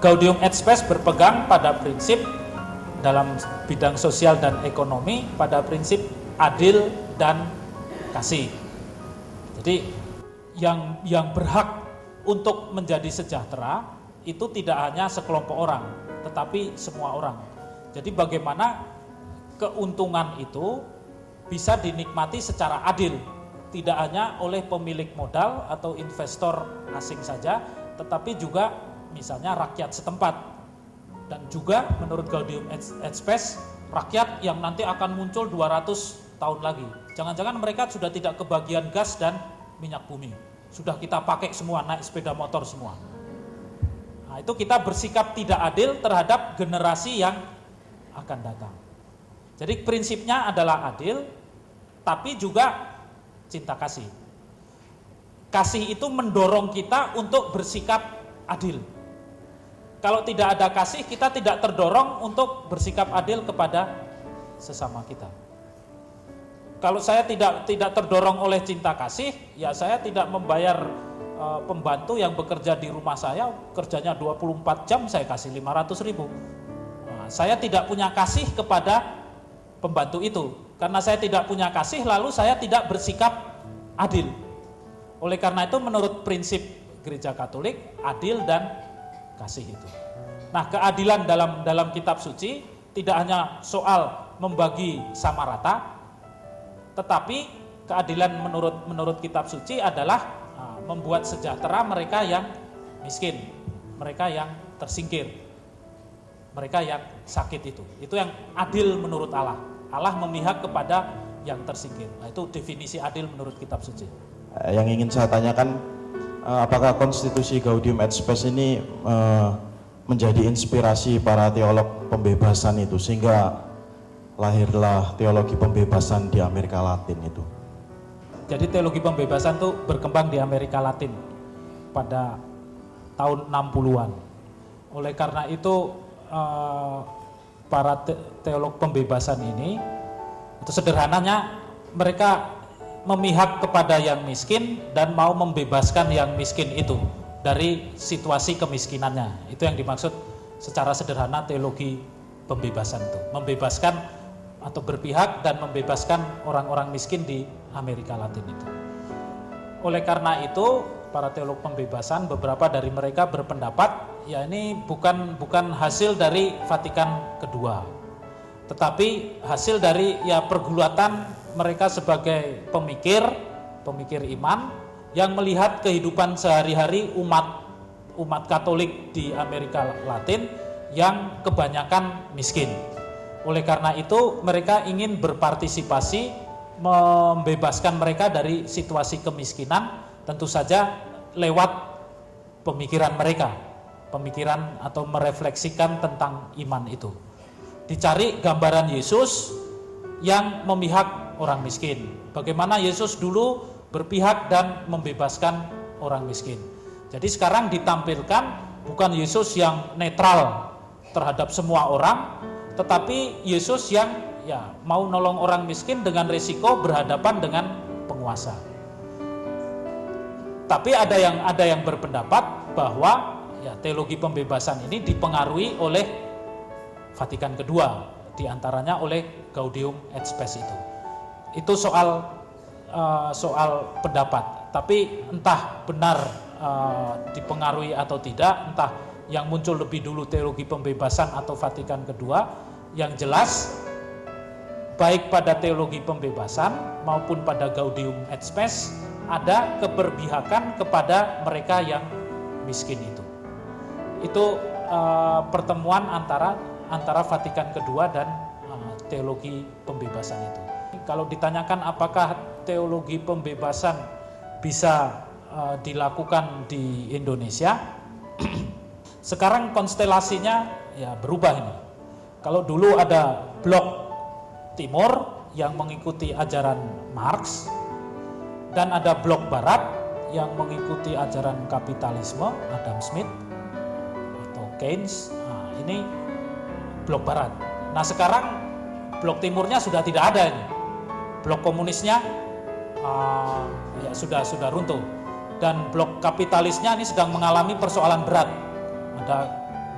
Gaudium et Spes berpegang pada prinsip dalam bidang sosial dan ekonomi, pada prinsip adil dan kasih. Jadi yang berhak untuk menjadi sejahtera itu tidak hanya sekelompok orang, tetapi semua orang. Jadi bagaimana keuntungan itu bisa dinikmati secara adil, tidak hanya oleh pemilik modal atau investor asing saja, tetapi juga misalnya rakyat setempat. Dan juga menurut Gaudium et Spes, rakyat yang nanti akan muncul 200 tahun lagi. Jangan-jangan mereka sudah tidak kebagian gas dan minyak bumi. Sudah kita pakai semua, naik sepeda motor semua. Nah, itu kita bersikap tidak adil terhadap generasi yang akan datang. Jadi prinsipnya adalah adil, tapi juga cinta kasih. Kasih itu mendorong kita untuk bersikap adil. Kalau tidak ada kasih, kita tidak terdorong untuk bersikap adil kepada sesama kita. Kalau saya tidak terdorong oleh cinta kasih, ya saya tidak membayar pembantu yang bekerja di rumah saya, kerjanya 24 jam, saya kasih 500.000. Nah, saya tidak punya kasih kepada pembantu itu. Karena saya tidak punya kasih, lalu saya tidak bersikap adil. Oleh karena itu menurut prinsip Gereja Katolik, adil dan kasih itu. Nah, keadilan dalam kitab suci tidak hanya soal membagi sama rata, tetapi keadilan menurut kitab suci adalah membuat sejahtera mereka yang miskin, mereka yang tersingkir, mereka yang sakit itu. Itu yang adil menurut Allah. Allah memihak kepada yang tersingkir. Nah, itu definisi adil menurut kitab suci. Yang ingin saya tanyakan, apakah konstitusi Gaudium et Spes ini menjadi inspirasi para teolog pembebasan itu, sehingga lahirlah teologi pembebasan di Amerika Latin itu? Jadi teologi pembebasan itu berkembang di Amerika Latin pada tahun 60-an. Oleh karena itu para teolog pembebasan ini, itu sederhananya mereka memihak kepada yang miskin dan mau membebaskan yang miskin itu dari situasi kemiskinannya. Itu yang dimaksud secara sederhana teologi pembebasan itu. Membebaskan atau berpihak dan membebaskan orang-orang miskin di Amerika Latin itu. Oleh karena itu, para teolog pembebasan, beberapa dari mereka berpendapat, ya ini bukan hasil dari Vatikan II, tetapi hasil dari ya pergulatan mereka sebagai pemikir iman yang melihat kehidupan sehari-hari umat Katolik di Amerika Latin yang kebanyakan miskin. Oleh karena itu mereka ingin berpartisipasi membebaskan mereka dari situasi kemiskinan, tentu saja lewat pemikiran mereka, pemikiran atau merefleksikan tentang iman itu. Dicari gambaran Yesus yang memihak orang miskin. Bagaimana Yesus dulu berpihak dan membebaskan orang miskin. Jadi sekarang ditampilkan bukan Yesus yang netral terhadap semua orang, tetapi Yesus yang ya mau nolong orang miskin dengan resiko berhadapan dengan penguasa. Tapi ada yang berpendapat bahwa ya teologi pembebasan ini dipengaruhi oleh Vatikan II, diantaranya oleh Gaudium et Spes itu. Itu soal pendapat. Tapi entah benar dipengaruhi atau tidak, entah yang muncul lebih dulu teologi pembebasan atau Vatikan II, yang jelas baik pada teologi pembebasan maupun pada Gaudium et Spes ada keberpihakan kepada mereka yang miskin itu. Itu pertemuan antara Vatikan II dan teologi pembebasan itu. Kalau ditanyakan apakah teologi pembebasan bisa dilakukan di Indonesia, sekarang konstelasinya ya berubah ini. Kalau dulu ada blok timur yang mengikuti ajaran Marx dan ada blok barat yang mengikuti ajaran kapitalisme, Adam Smith atau Keynes. Nah, ini blok barat. Nah, sekarang blok timurnya sudah tidak ada ini. Blok komunisnya ya sudah runtuh, dan blok kapitalisnya ini sedang mengalami persoalan berat. Ada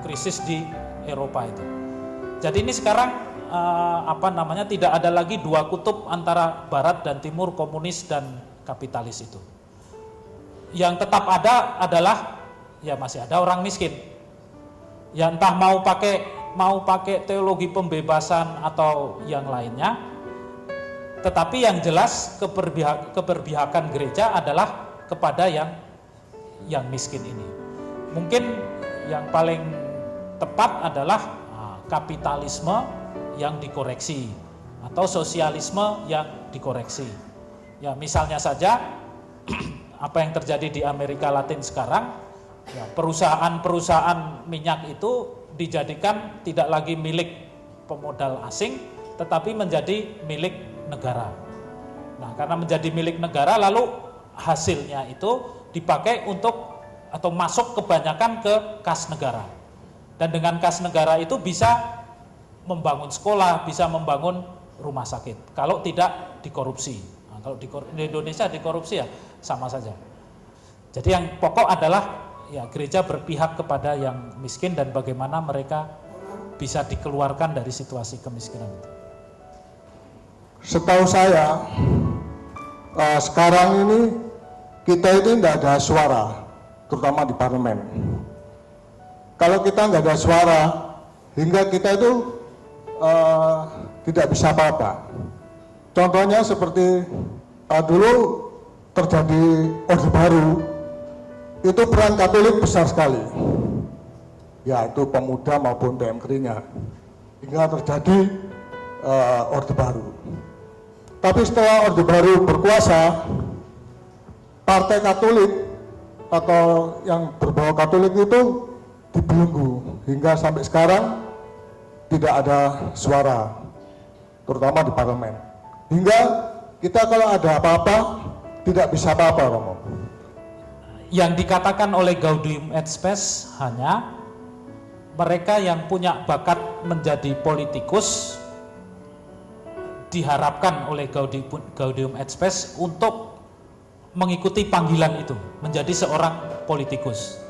krisis di Eropa itu. Jadi ini sekarang tidak ada lagi dua kutub antara Barat dan Timur, komunis dan kapitalis itu. Yang tetap ada adalah ya masih ada orang miskin. Ya entah mau pakai teologi pembebasan atau yang lainnya, tetapi yang jelas keberpihakan gereja adalah kepada yang miskin ini. Mungkin yang paling tepat adalah kapitalisme yang dikoreksi atau sosialisme yang dikoreksi. Ya misalnya saja apa yang terjadi di Amerika Latin sekarang, ya, perusahaan-perusahaan minyak itu dijadikan tidak lagi milik pemodal asing, tetapi menjadi milik negara. Nah, karena menjadi milik negara, lalu hasilnya itu dipakai untuk atau masuk kebanyakan ke kas negara. Dan dengan kas negara itu bisa membangun sekolah, bisa membangun rumah sakit. Kalau tidak dikorupsi. Nah, kalau di Indonesia dikorupsi ya sama saja. Jadi yang pokok adalah ya gereja berpihak kepada yang miskin dan bagaimana mereka bisa dikeluarkan dari situasi kemiskinan itu. Setahu saya sekarang ini kita ini tidak ada suara, terutama di parlemen. Kalau kita nggak ada suara, hingga kita itu tidak bisa apa-apa. Contohnya seperti dulu terjadi Orde Baru, itu peran Katolik besar sekali, yaitu pemuda maupun PMKRI-nya, hingga terjadi Orde Baru. Tapi setelah Orde Baru berkuasa, Partai Katolik atau yang berbau Katolik itu dibelenggu, hingga sampai sekarang tidak ada suara, terutama di parlemen. Hingga kita kalau ada apa-apa, tidak bisa apa-apa, Romo. Yang dikatakan oleh Gaudium et Spes hanya mereka yang punya bakat menjadi politikus diharapkan oleh Gaudium et Spes untuk mengikuti panggilan itu, menjadi seorang politikus.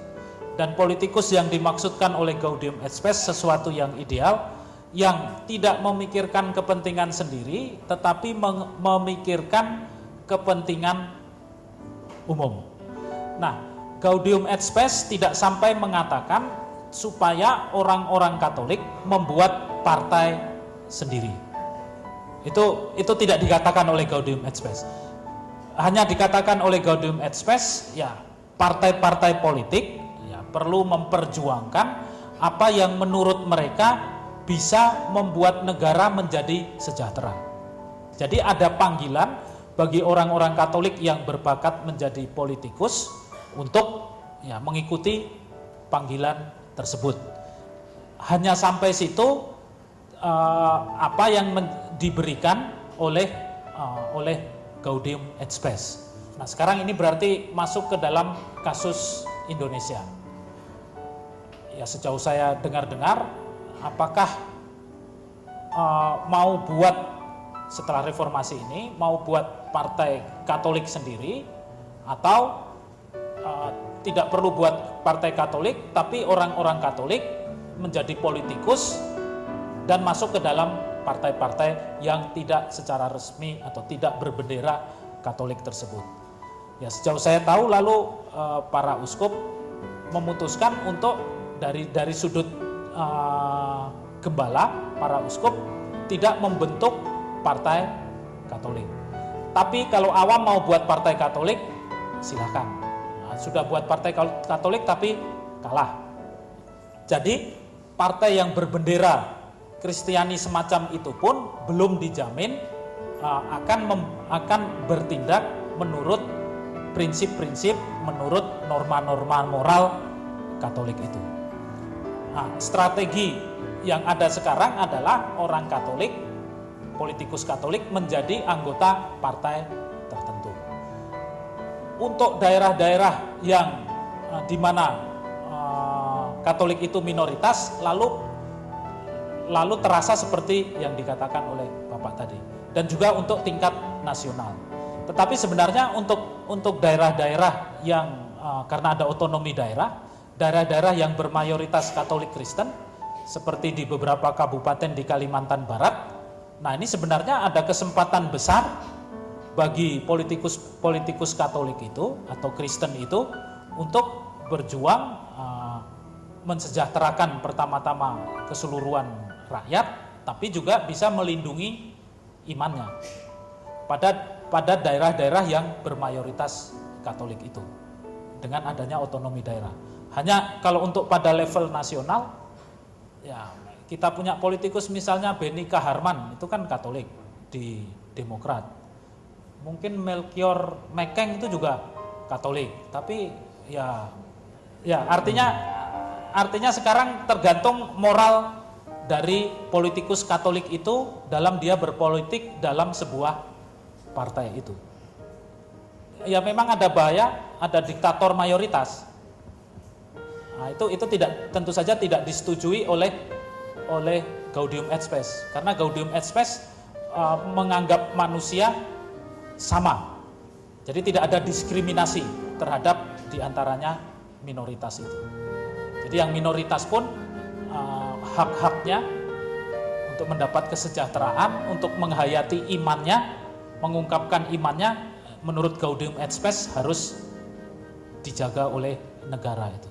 Dan politikus yang dimaksudkan oleh Gaudium et Spes sesuatu yang ideal, yang tidak memikirkan kepentingan sendiri, tetapi memikirkan kepentingan umum. Nah, Gaudium et Spes tidak sampai mengatakan supaya orang-orang Katolik membuat partai sendiri. Itu tidak dikatakan oleh Gaudium et Spes. Hanya dikatakan oleh Gaudium et Spes, ya partai-partai politik ya perlu memperjuangkan apa yang menurut mereka bisa membuat negara menjadi sejahtera. Jadi ada panggilan bagi orang-orang Katolik yang berbakat menjadi politikus untuk ya mengikuti panggilan tersebut. Hanya sampai situ apa yang diberikan oleh Gaudium et Spes. Nah, sekarang ini berarti masuk ke dalam kasus Indonesia. Ya sejauh saya dengar-dengar, apakah mau buat setelah reformasi ini mau buat partai Katolik sendiri atau tidak perlu buat partai Katolik, tapi orang-orang Katolik menjadi politikus dan masuk ke dalam partai-partai yang tidak secara resmi atau tidak berbendera Katolik tersebut. Ya sejauh saya tahu, lalu para uskup memutuskan untuk dari sudut gembala, para uskup tidak membentuk partai Katolik. Tapi kalau awam mau buat partai Katolik, silakan. Sudah buat partai Katolik tapi kalah. Jadi partai yang berbendera Kristiani semacam itu pun belum dijamin akan bertindak menurut prinsip-prinsip, menurut norma-norma moral Katolik itu. Nah, strategi yang ada sekarang adalah orang Katolik, politikus Katolik menjadi anggota partai tertentu. Untuk daerah-daerah yang di mana Katolik itu minoritas, lalu terasa seperti yang dikatakan oleh Bapak tadi, dan juga untuk tingkat nasional. Tetapi sebenarnya untuk daerah-daerah yang karena ada otonomi daerah, daerah-daerah yang bermayoritas Katolik Kristen seperti di beberapa kabupaten di Kalimantan Barat. Nah, ini sebenarnya ada kesempatan besar bagi politikus Katolik itu atau Kristen itu untuk berjuang mensejahterakan pertama-tama keseluruhan rakyat, tapi juga bisa melindungi imannya pada daerah-daerah yang bermayoritas Katolik itu dengan adanya otonomi daerah. Hanya kalau untuk pada level nasional, ya kita punya politikus misalnya Beni Kaharman itu kan Katolik di Demokrat. Mungkin Melchior Mekeng itu juga Katolik, tapi ya artinya sekarang tergantung moral dari politikus Katolik itu dalam dia berpolitik dalam sebuah partai itu. Ya memang ada bahaya, ada diktator mayoritas. Nah, itu tentu saja tidak disetujui oleh Gaudium et Spes, karena Gaudium et Spes menganggap manusia sama. Jadi tidak ada diskriminasi terhadap diantaranya minoritas itu. Jadi yang minoritas pun hak-haknya untuk mendapat kesejahteraan, untuk menghayati imannya, mengungkapkan imannya, menurut Gaudium et Spes harus dijaga oleh negara itu.